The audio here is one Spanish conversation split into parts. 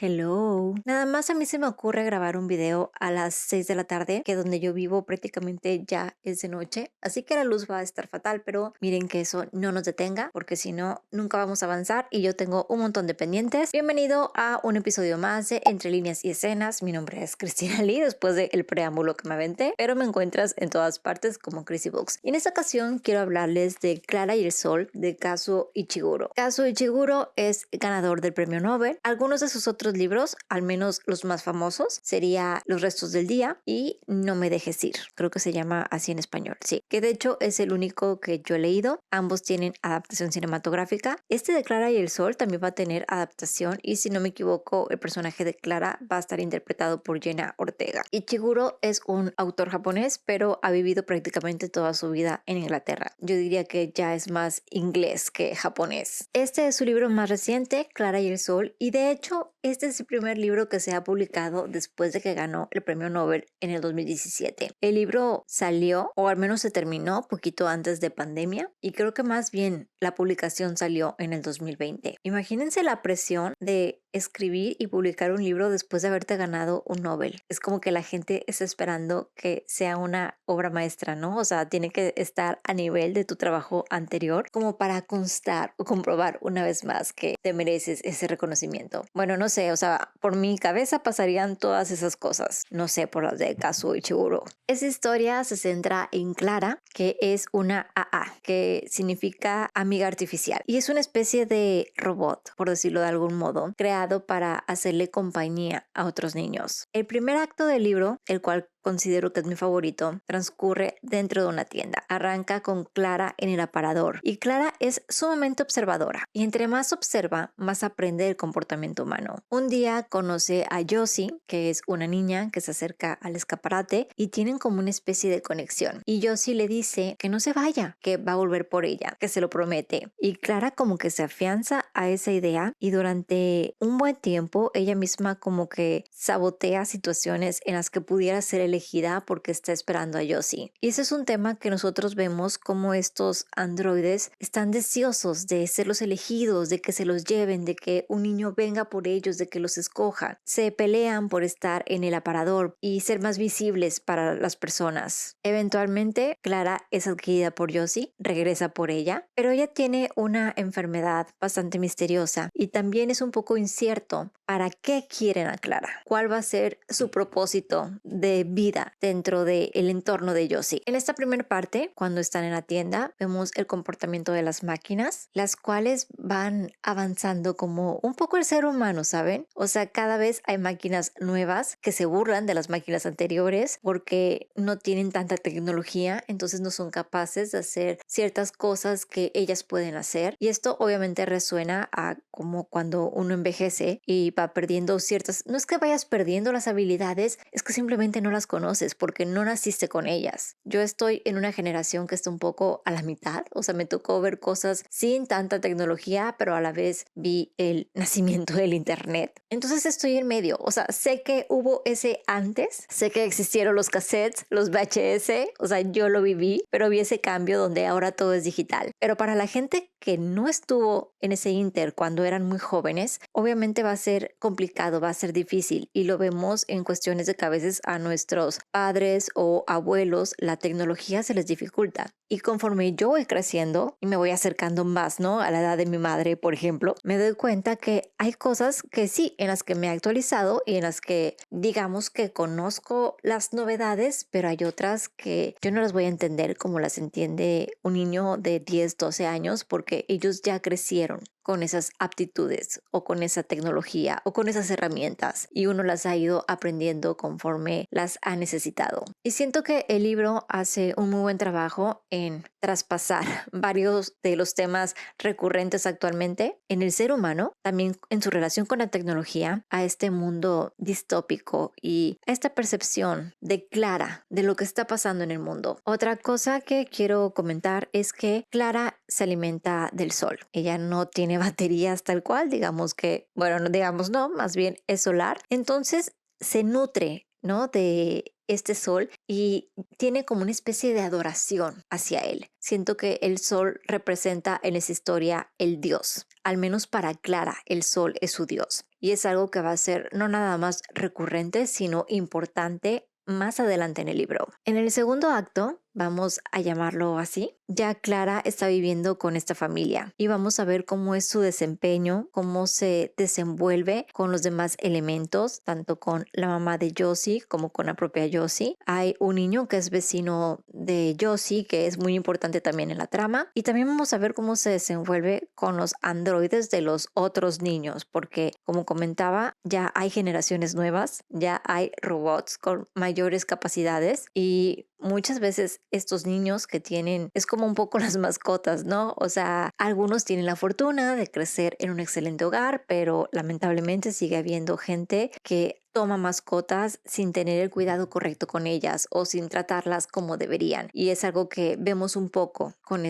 Hello. Nada más a mí se me ocurre grabar un video a las 6 de la tarde, que donde yo vivo prácticamente ya es de noche, así que la luz va a estar fatal, pero miren que eso no nos detenga, porque si no, nunca vamos a avanzar y yo tengo un montón de pendientes. Bienvenido a un episodio más de Entre Líneas y Escenas. Mi nombre es Cristina Lee, después del preámbulo que me aventé, pero me encuentras en todas partes como Chrissy Books. Y en esta ocasión quiero hablarles de Clara y el Sol de Kazuo Ichiguro. Kazuo Ichiguro es ganador del premio Nobel. Algunos de sus otros libros, al menos los más famosos, sería Los restos del día y No me dejes ir. Creo que se llama así en español, sí. Que de hecho es el único que yo he leído. Ambos tienen adaptación cinematográfica. Este de Clara y el Sol también va a tener adaptación y si no me equivoco, el personaje de Clara va a estar interpretado por Jenna Ortega. Ichiguro es un autor japonés, pero ha vivido prácticamente toda su vida en Inglaterra. Yo diría que ya es más inglés que japonés. Este es su libro más reciente, Clara y el Sol, y de hecho este es el primer libro que se ha publicado después de que ganó el premio Nobel en el 2017. El libro salió, o al menos se terminó, poquito antes de pandemia, y creo que más bien la publicación salió en el 2020. Imagínense la presión de escribir y publicar un libro después de haberte ganado un Nobel. Es como que la gente está esperando que sea una obra maestra, ¿no? O sea, tiene que estar a nivel de tu trabajo anterior como para constar o comprobar una vez más que te mereces ese reconocimiento. Bueno, no sé, o sea, por mi cabeza pasarían todas esas cosas. No sé, por las de Kazuo Ichiguro. Esa historia se centra en Clara, que es una AA, que significa amiga artificial. Y es una especie de robot, por decirlo de algún modo, creado para hacerle compañía a otros niños. El primer acto del libro, el cual considero que es mi favorito, transcurre dentro de una tienda. Arranca con Clara en el aparador y Clara es sumamente observadora y entre más observa, más aprende el comportamiento humano. Un día conoce a Josie, que es una niña que se acerca al escaparate y tienen como una especie de conexión. Y Josie le dice que no se vaya, que va a volver por ella, que se lo promete. Y Clara como que se afianza a esa idea y durante un buen tiempo ella misma como que sabotea situaciones en las que pudiera ser elegida porque está esperando a Josie. Y ese es un tema que nosotros vemos como estos androides están deseosos de ser los elegidos, de que se los lleven, de que un niño venga por ellos, de que los escojan. Se pelean por estar en el aparador y ser más visibles para las personas. Eventualmente, Clara es adquirida por Josie, regresa por ella, pero ella tiene una enfermedad bastante misteriosa y también es un poco incierto para qué quieren a Clara, cuál va a ser su propósito de vida dentro del entorno de Josie. En esta primera parte, cuando están en la tienda, vemos el comportamiento de las máquinas, las cuales van avanzando como un poco el ser humano, ¿saben? O sea, cada vez hay máquinas nuevas que se burlan de las máquinas anteriores porque no tienen tanta tecnología, entonces no son capaces de hacer ciertas cosas que ellas pueden hacer. Y esto obviamente resuena a como cuando uno envejece y va perdiendo ciertas, no es que vayas perdiendo las habilidades, es que simplemente no las conoces porque no naciste con ellas. Yo estoy en una generación que está un poco a la mitad, o sea, me tocó ver cosas sin tanta tecnología, pero a la vez vi el nacimiento del internet. Entonces estoy en medio, o sea, sé que hubo ese antes, sé que existieron los cassettes, los VHS, o sea, yo lo viví, pero vi ese cambio donde ahora todo es digital. Pero para la gente que no estuvo en ese inter cuando eran muy jóvenes, obviamente va a ser complicado, va a ser difícil y lo vemos en cuestiones de que a veces a nuestros padres o abuelos la tecnología se les dificulta. Y conforme yo voy creciendo y me voy acercando más, ¿no? A la edad de mi madre, por ejemplo, me doy cuenta que hay cosas que sí, en las que me he actualizado y en las que digamos que conozco las novedades, pero hay otras que yo no las voy a entender como las entiende un niño de 10, 12 años porque ellos ya crecieron con esas aptitudes o con esa tecnología o con esas herramientas y uno las ha ido aprendiendo conforme las ha necesitado. Y siento que el libro hace un muy buen trabajo en traspasar varios de los temas recurrentes actualmente en el ser humano, también en su relación con la tecnología, a este mundo distópico y a esta percepción de Clara de lo que está pasando en el mundo. Otra cosa que quiero comentar es que Clara se alimenta del sol. Ella no tiene baterías tal cual, digamos que, bueno, no digamos no, más bien es solar. Entonces se nutre, ¿no? De este sol y tiene como una especie de adoración hacia él. Siento que el sol representa en esa historia el dios. al menos para Clara, el sol es su dios. Y es algo que va a ser no nada más recurrente, sino importante más adelante en el libro. En el segundo acto, vamos a llamarlo así, ya Clara está viviendo con esta familia y vamos a ver cómo es su desempeño, cómo se desenvuelve con los demás elementos, tanto con la mamá de Josie como con la propia Josie. Hay un niño que es vecino de Josie, que es muy importante también en la trama, y también vamos a ver cómo se desenvuelve con los androides de los otros niños, porque como comentaba, ya hay generaciones nuevas, ya hay robots con mayores capacidades y muchas veces estos niños que tienen, es como un poco las mascotas, ¿no? O sea, algunos tienen la fortuna de crecer en un excelente hogar, pero lamentablemente sigue habiendo gente que toma mascotas sin tener el cuidado correcto con ellas o sin tratarlas como deberían. Y es algo que vemos un poco con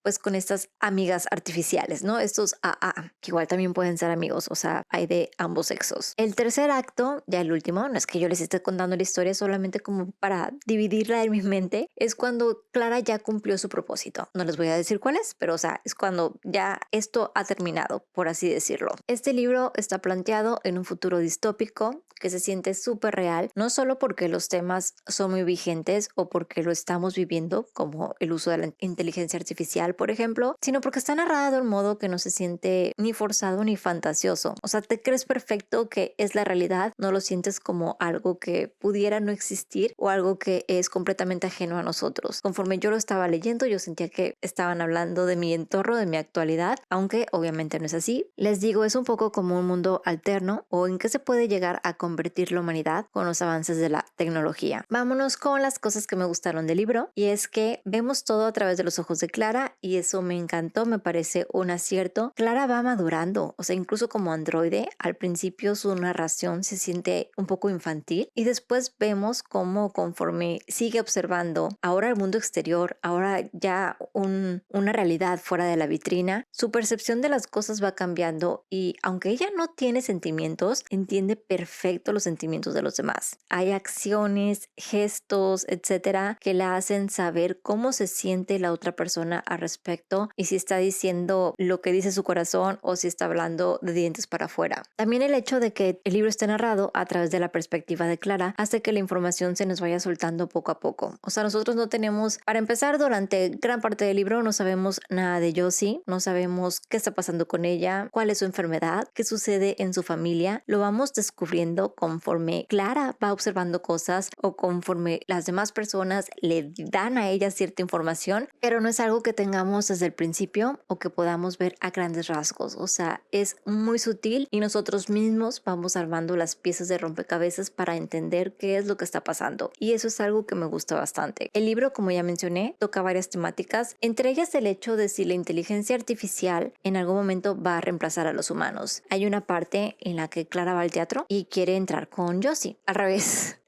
pues con estas amigas artificiales, ¿no? Estos AA, que igual también pueden ser amigos, o sea, hay de ambos sexos. El tercer acto, ya el último, no es que yo les esté contando la historia, solamente como para dividirla en mi mente, es cuando Clara ya cumplió su propósito. No les voy a decir cuál es, pero o sea, es cuando ya esto ha terminado, por así decirlo. Este libro está planteado en un futuro distópico que se siente súper real, no solo porque los temas son muy vigentes o porque lo estamos viviendo, como el uso de la inteligencia artificial, por ejemplo, sino porque está narrado de un modo que no se siente ni forzado ni fantasioso. O sea, te crees perfecto que es la realidad, no lo sientes como algo que pudiera no existir o algo que es completamente ajeno a nosotros. Conforme yo lo estaba leyendo, yo sentía que estaban hablando de mi entorno, de mi actualidad, aunque obviamente no es así. Les digo, es un poco como un mundo alterno o en que se puede llegar a convertir la humanidad con los avances de la tecnología. Vámonos con las cosas que me gustaron del libro, y es que vemos todo a través de los ojos de Clara y eso me encantó, me parece un acierto. Clara va madurando, o sea, incluso como androide, al principio su narración se siente un poco infantil y después vemos cómo conforme sigue observando ahora el mundo exterior, ahora ya una realidad fuera de la vitrina, su percepción de las cosas va cambiando y aunque ella no tiene sentimientos, entiende perfectamente los sentimientos de los demás. Hay acciones, gestos, etcétera, que la hacen saber cómo se siente la otra persona al respecto y si está diciendo lo que dice su corazón o si está hablando de dientes para afuera. También el hecho de que el libro esté narrado a través de la perspectiva de Clara hace que la información se nos vaya soltando poco a poco. O sea, nosotros no tenemos, para empezar, durante gran parte del libro no sabemos nada de Josie, no sabemos qué está pasando con ella, cuál es su enfermedad, qué sucede en su familia. Lo vamos descubriendo conforme Clara va observando cosas o conforme las demás personas le dan a ella cierta información, pero no es algo que tengamos desde el principio o que podamos ver a grandes rasgos. O sea, es muy sutil y nosotros mismos vamos armando las piezas de rompecabezas para entender qué es lo que está pasando. Y eso es algo que me gusta bastante. El libro, como ya mencioné, toca varias temáticas, entre ellas el hecho de si la inteligencia artificial en algún momento va a reemplazar a los humanos. Hay una parte en la que Clara va al teatro y quiere entrar con Josie. Al revés.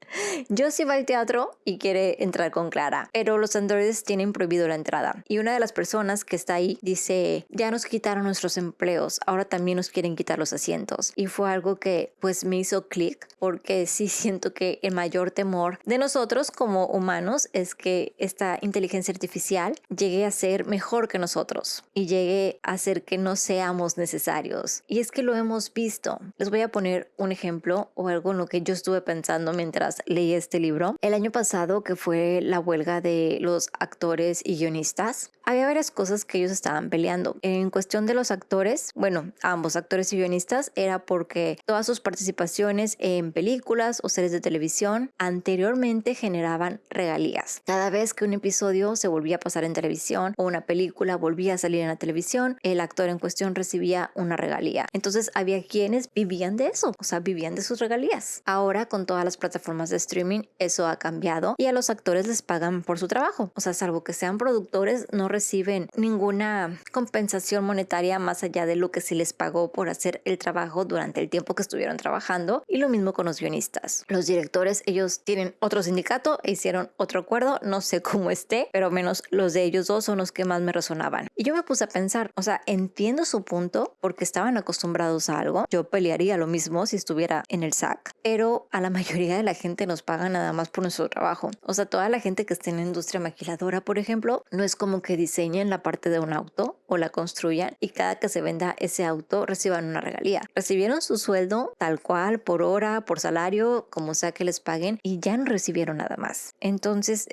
Josie va al teatro y quiere entrar con Clara, pero los androides tienen prohibido la entrada. Y una de las personas que está ahí dice, ya nos quitaron nuestros empleos, ahora también nos quieren quitar los asientos. Y fue algo que pues me hizo clic, porque sí siento que el mayor temor de nosotros como humanos es que esta inteligencia artificial llegue a ser mejor que nosotros y llegue a hacer que no seamos necesarios. Y es que lo hemos visto. Les voy a poner un ejemplo o algo en lo que yo estuve pensando mientras leí este libro. El año pasado, que fue la huelga de los actores y guionistas, había varias cosas que ellos estaban peleando. En cuestión de los actores, bueno, ambos actores y guionistas, era porque todas sus participaciones en películas o series de televisión anteriormente generaban regalías. Cada vez que un episodio se volvía a pasar en televisión o una película volvía a salir en la televisión, el actor en cuestión recibía una regalía. Entonces había quienes vivían de eso, o sea, vivían de sus regalías. Ahora, con todas las plataformas de streaming, eso ha cambiado y a los actores les pagan por su trabajo. O sea, salvo que sean productores, no reciben ninguna compensación monetaria más allá de lo que se les pagó por hacer el trabajo durante el tiempo que estuvieron trabajando. Y lo mismo con los guionistas. Los directores, ellos tienen otro sindicato e hicieron otro acuerdo, no sé cómo esté, pero menos los de ellos dos son los que más me resonaban. Y yo me puse a pensar, o sea, entiendo su punto porque estaban acostumbrados a algo. Yo pelearía lo mismo si estuviera en el SAC, pero a la mayoría de la gente gente nos paga nada más por nuestro trabajo. O sea, toda la gente que está en la industria maquiladora, por ejemplo, no es como que diseñen la parte de un auto o la construyan y cada que se venda ese auto reciban una regalía. Recibieron su sueldo tal cual, por hora, por salario, como sea que les paguen, y ya no recibieron nada más. Entonces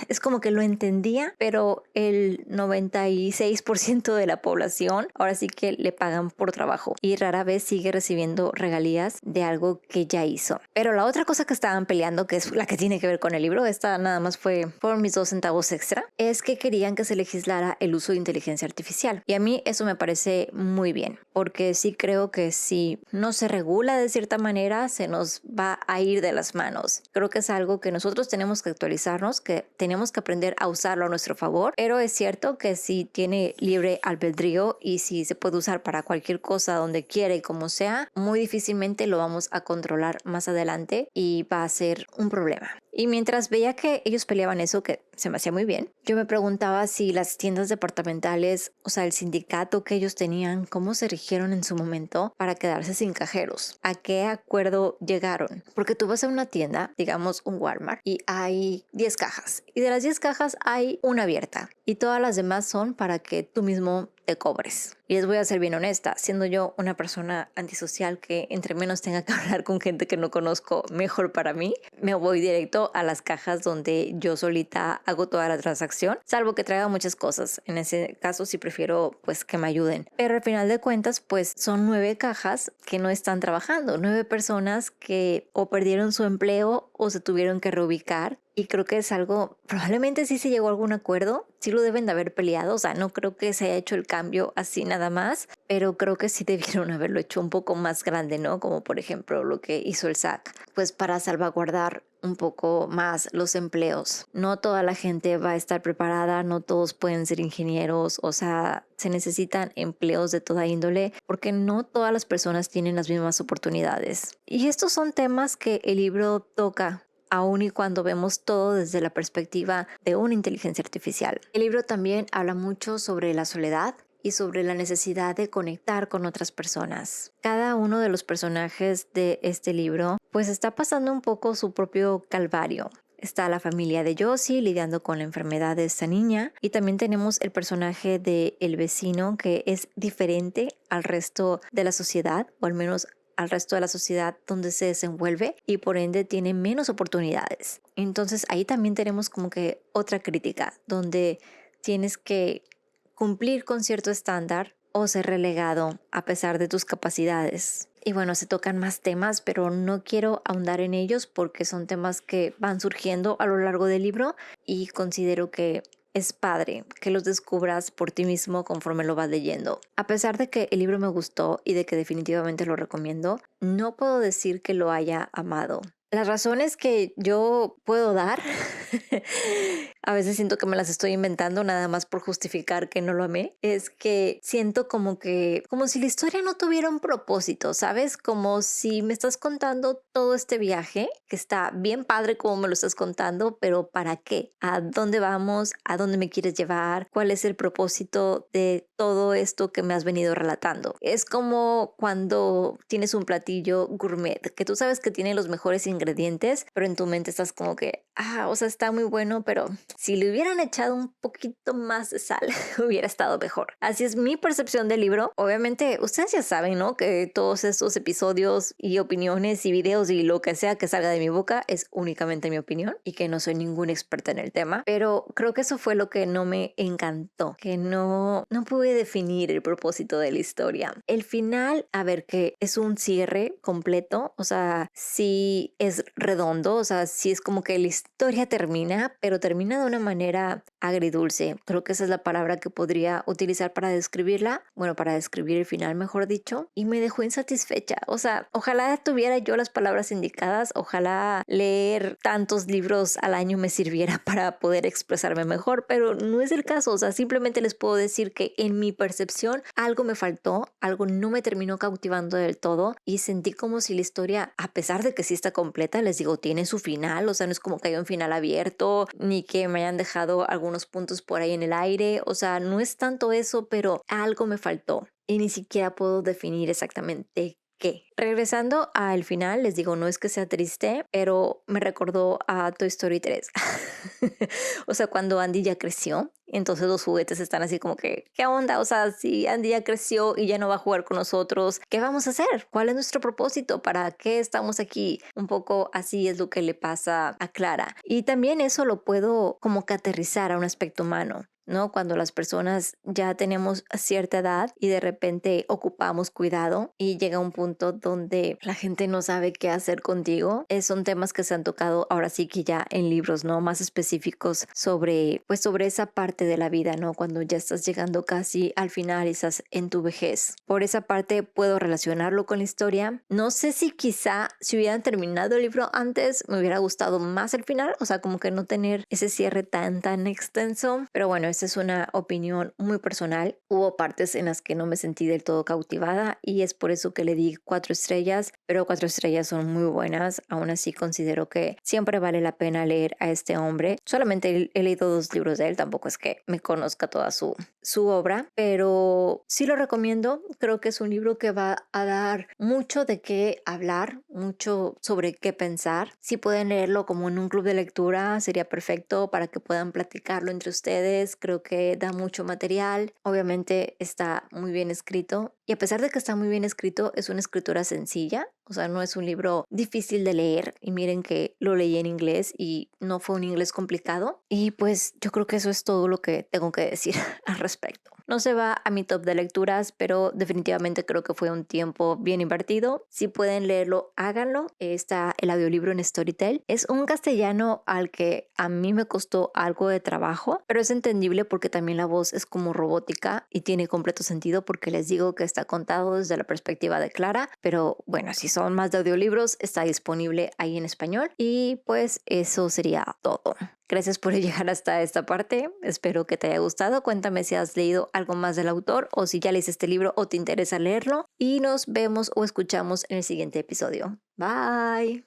es como que lo entendía, pero el 96% de la población ahora sí que le pagan por trabajo y rara vez sigue recibiendo regalías de algo que ya hizo. Pero la otra cosa que estaban peleando, que es la que tiene que ver con el libro, esta nada más fue por mis 2 centavos extra, es que querían que se legislara el uso de inteligencia artificial. Y a mí eso me parece muy bien, porque sí creo que si no se regula de cierta manera, se nos va a ir de las manos. Creo que es algo que nosotros tenemos que actualizarnos, que tenemos que aprender a usarlo a nuestro favor, pero es cierto que si tiene libre albedrío y si se puede usar para cualquier cosa donde quiera y como sea, muy difícilmente lo vamos a controlar más adelante y va a ser un problema. Y mientras veía que ellos peleaban eso, que se me hacía muy bien, yo me preguntaba si las tiendas departamentales, o sea, el sindicato que ellos tenían, cómo se rigieron en su momento para quedarse sin cajeros. ¿A qué acuerdo llegaron? Porque tú vas a una tienda, digamos un Walmart, y hay 10 cajas. Y de las 10 cajas hay una abierta. Y todas las demás son para que tú mismo te cobres. Y les voy a ser bien honesta, siendo yo una persona antisocial que entre menos tenga que hablar con gente que no conozco, mejor para mí, me voy directo a las cajas donde yo solita hago toda la transacción, salvo que traiga muchas cosas. En ese caso sí prefiero pues que me ayuden. Pero al final de cuentas pues son 9 cajas que no están trabajando, 9 personas que o perdieron su empleo o se tuvieron que reubicar. Y creo que es algo, probablemente sí se llegó a algún acuerdo, sí lo deben de haber peleado, o sea, no creo que se haya hecho el cambio así nada más, pero creo que sí debieron haberlo hecho un poco más grande, ¿no? Como por ejemplo lo que hizo el SAC, pues para salvaguardar un poco más los empleos. No toda la gente va a estar preparada, no todos pueden ser ingenieros, o sea, se necesitan empleos de toda índole porque no todas las personas tienen las mismas oportunidades. Y estos son temas que el libro toca, aun y cuando vemos todo desde la perspectiva de una inteligencia artificial. El libro también habla mucho sobre la soledad y sobre la necesidad de conectar con otras personas. Cada uno de los personajes de este libro pues está pasando un poco su propio calvario. Está la familia de Josie lidiando con la enfermedad de esta niña y también tenemos el personaje de el vecino que es diferente al resto de la sociedad, o al menos al resto de la sociedad donde se desenvuelve y por ende tiene menos oportunidades. Entonces ahí también tenemos como que otra crítica donde tienes que cumplir con cierto estándar o ser relegado a pesar de tus capacidades. Y bueno, se tocan más temas, pero no quiero ahondar en ellos porque son temas que van surgiendo a lo largo del libro y considero que es padre que los descubras por ti mismo conforme lo vas leyendo. A pesar de que el libro me gustó y de que definitivamente lo recomiendo, no puedo decir que lo haya amado. Las razones que yo puedo dar, a veces siento que me las estoy inventando nada más por justificar que no lo amé, es que siento como si la historia no tuviera un propósito, ¿sabes? Como si me estás contando todo este viaje, que está bien padre como me lo estás contando, pero ¿para qué? ¿A dónde vamos? ¿A dónde me quieres llevar? ¿Cuál es el propósito de todo esto que me has venido relatando? Es como cuando tienes un platillo gourmet, que tú sabes que tiene los mejores ingredientes, pero en tu mente estás como que, o sea, está muy bueno, pero si le hubieran echado un poquito más de sal, hubiera estado mejor. Así es mi percepción del libro. Obviamente, ustedes ya saben, ¿no? Que todos estos episodios y opiniones y videos y lo que sea que salga de mi boca es únicamente mi opinión y que no soy ninguna experta en el tema, pero creo que eso fue lo que no me encantó, que no pude definir el propósito de la historia. El final, a ver, que es un cierre completo, o sea, sí es redondo, o sea, sí es como que la historia termina, pero termina de una manera agridulce. Creo que esa es la palabra que podría utilizar para describirla, bueno, para describir el final, mejor dicho, y me dejó insatisfecha. O sea, ojalá tuviera yo las palabras indicadas, ojalá leer tantos libros al año me sirviera para poder expresarme mejor, pero no es el caso. O sea, simplemente les puedo decir que en mi percepción algo me faltó, algo no me terminó cautivando del todo y sentí como si la historia, a pesar de que sí está completa, les digo, tiene su final, o sea, no es como que haya un final abierto ni que me hayan dejado algunos puntos por ahí en el aire, o sea, no es tanto eso, pero algo me faltó y ni siquiera puedo definir exactamente qué. Regresando al final, les digo, no es que sea triste, pero me recordó a Toy Story 3. O sea, cuando Andy ya creció, entonces los juguetes están así como que, ¿qué onda? O sea, si Andy ya creció y ya no va a jugar con nosotros, ¿qué vamos a hacer? ¿Cuál es nuestro propósito? ¿Para qué estamos aquí? Un poco así es lo que le pasa a Clara. Y también eso lo puedo como que aterrizar a un aspecto humano, ¿no? Cuando las personas ya tenemos cierta edad y de repente ocupamos cuidado y llega un punto donde la gente no sabe qué hacer contigo. Son temas que se han tocado ahora sí que ya en libros, ¿no? Más específicos sobre, pues sobre esa parte de la vida, ¿no? Cuando ya estás llegando casi al final y estás en tu vejez. Por esa parte puedo relacionarlo con la historia. No sé si quizá si hubieran terminado el libro antes me hubiera gustado más el final, o sea, como que no tener ese cierre tan extenso, pero bueno, esta es una opinión muy personal. Hubo partes en las que no me sentí del todo cautivada y es por eso que le di 4 estrellas, pero 4 estrellas son muy buenas. Aún así considero que siempre vale la pena leer a este hombre. Solamente he leído 2 libros de él, tampoco es que me conozca toda su obra, pero sí lo recomiendo. Creo que es un libro que va a dar mucho de qué hablar, mucho sobre qué pensar. Si pueden leerlo como en un club de lectura, sería perfecto para que puedan platicarlo entre ustedes. Creo que da mucho material. Obviamente está muy bien escrito y a pesar de que está muy bien escrito, es una escritura sencilla. O sea, no es un libro difícil de leer y miren que lo leí en inglés y no fue un inglés complicado. Y pues yo creo que eso es todo lo que tengo que decir al respecto. No se va a mi top de lecturas, pero definitivamente creo que fue un tiempo bien invertido. Si pueden leerlo, háganlo. Está el audiolibro en Storytel. Es un castellano al que a mí me costó algo de trabajo, pero es entendible porque también la voz es como robótica y tiene completo sentido porque les digo que está contado desde la perspectiva de Clara. Pero bueno, si son más de audiolibros, está disponible ahí en español. Y pues eso sería todo. Gracias por llegar hasta esta parte. Espero que te haya gustado. Cuéntame si has leído algo más del autor o si ya leíste este libro o te interesa leerlo. Y nos vemos o escuchamos en el siguiente episodio. Bye.